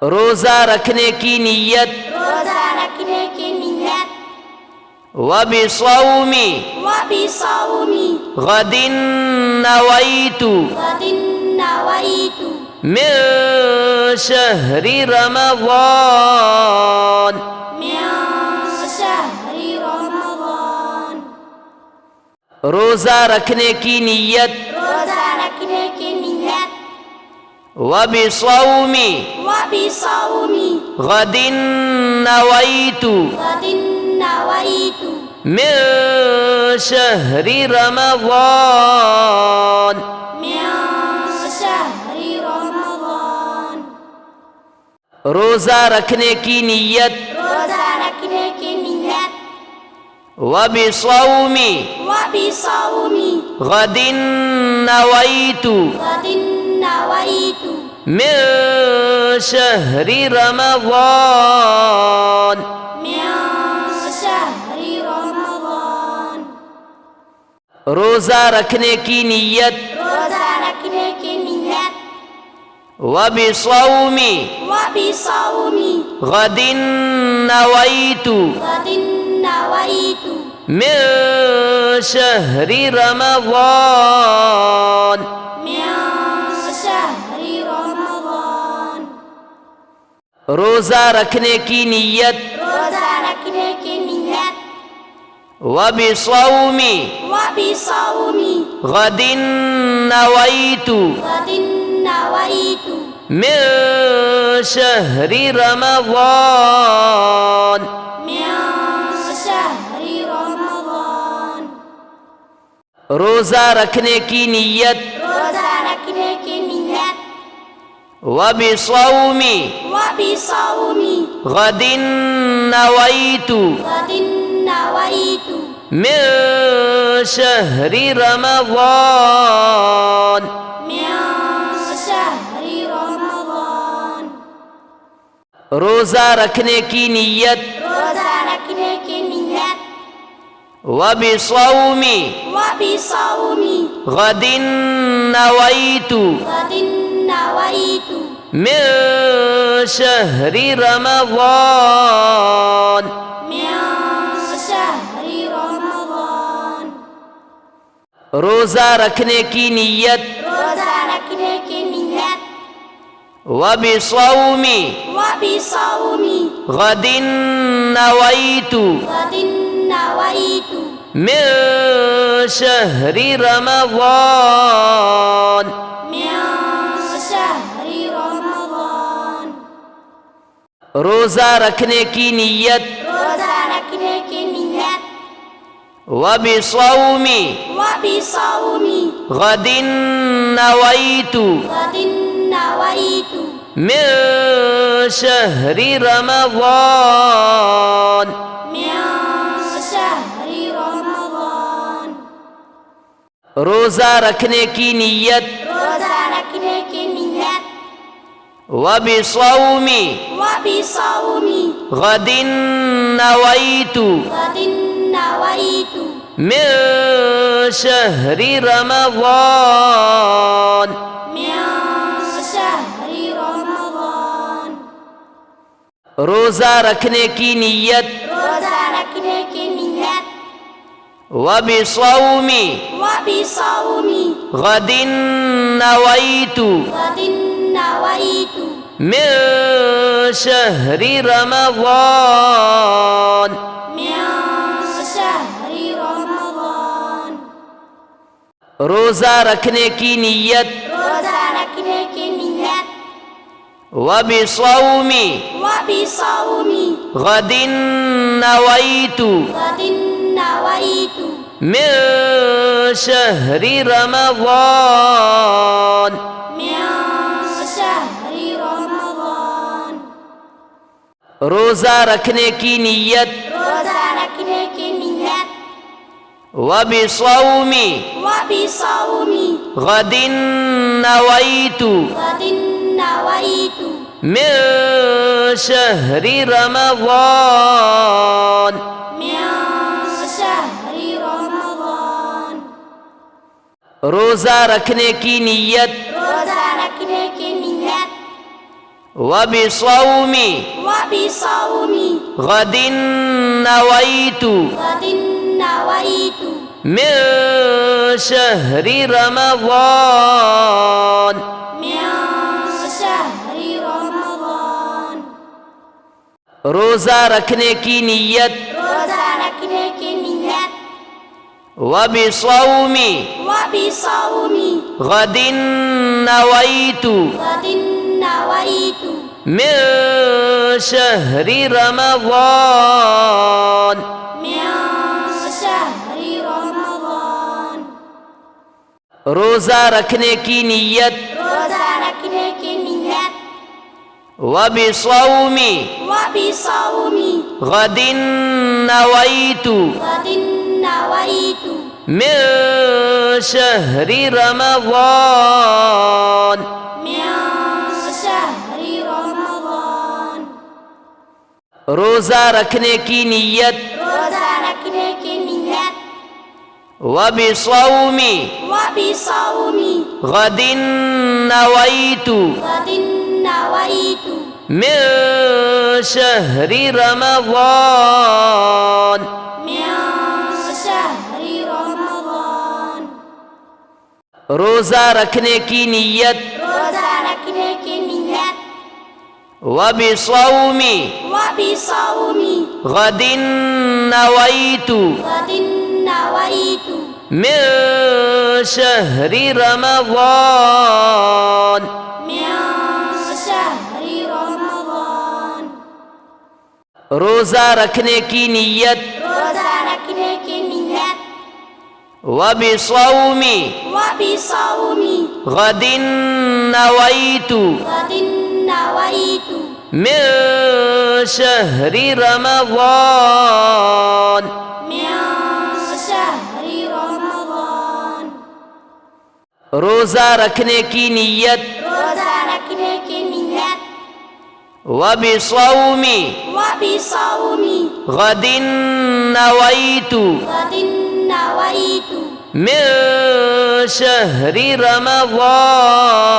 روزہ رکھنے کی نیت روزہ رکھنے کی نیت وبصوم وبصوم غد نویت غد نویت من شہر رمضان من شہر رمضان روزہ رکھنے کی نیت روزہ رکھنے کی نیت وبصوم وبصوم غد نویت غد نویت من شہر رمضان من شہر رمضان روزہ رکھنے کی نیت روزہ رکھنے کی نیت وبصوم وبصوم غد نویت غد نویت من شہر رمضان من شہر رمضان روزہ رکھنے کی نیت روزہ رکھنے کی نیت وبصوم وبصوم غد نویت غد نویت من شہر رمضان من شہر رمضان روزہ رکھنے کی نیت روزہ رکھنے کی نیت وبصوم وبصوم غد نویت غد نویت من شہر رمضان من شہر رمضان روزہ رکھنے کی نیت روزہ رکھنے کی نیت وبصوم وبصوم غد نویت غد نویت من شہر رمضان من شہر رمضان روزہ رکھنے کی نیت روزہ رکھنے کی نیت وبصوم وبصوم غد نویت غد نویت من شہر رمضان من شہر رمضان روزہ رکھنے کی نیت روزہ رکھنے کی نیت وبصوم وبصوم غد نویت غد نویت من شہر رمضان من شہر رمضان روزہ رکھنے کی نیت روزہ رکھنے کی نیت وبصوم وبصوم غد نویت غد نویت من شہر رمضان من شہر رمضان روزہ رکھنے کی نیت روزہ رکھنے کی نیت وبصوم وبصوم غد نویت غد نویت من شہر رمضان من شہر رمضان روزہ رکھنے کی نیت روزہ رکھنے کی نیت وبصوم وبصوم غد نویت غد نویت من شہر رمضان من شہر رمضان روزہ رکھنے کی نیت روزہ رکھنے کی نیت وبصوم وبصوم غد نویت غد نویت من شہر رمضان من شہر رمضان روزہ رکھنے کی نیت روزہ رکھنے کی نیت وبصوم وبصوم غد نویت غد نویت من شہر رمضان من شہر رمضان روزہ رکھنے کی نیت روزہ رکھنے کی نیت وبصوم وبصوم غد نويت غد نويت من شهر رمضان من شهر رمضان روزہ رکھنے کی نیت روزہ رکھنے کی نیت وبصوم وبصوم غد نويت غد نويت من شهر رمضان من شهر رمضان روزہ رکھنے کی نیت روزہ رکھنے کی نیت وبصوم وبصوم غد نويت غد نويت من شهر رمضان من شهر رمضان روزہ رکھنے کی نیت روزہ رکھنے کی نیت وبصوم وبصوم غد نويت غد نويت من شهر رمضان من شهر رمضان روزہ رکھنے کی نیت روزہ رکھنے کی نیت وبصوم وبصوم غد نويت غد نويت من شهر رمضان من شهر رمضان روزہ رکھنے کی نیت روزہ رکھنے کی نیت وبصوم وبصوم غد نويت غد نويت من شهر رمضان من شهر رمضان روزہ رکھنے کی نیت روزہ رکھنے کی نیت وبصوم وبصوم غد نويت غد نويت من شهر رمضان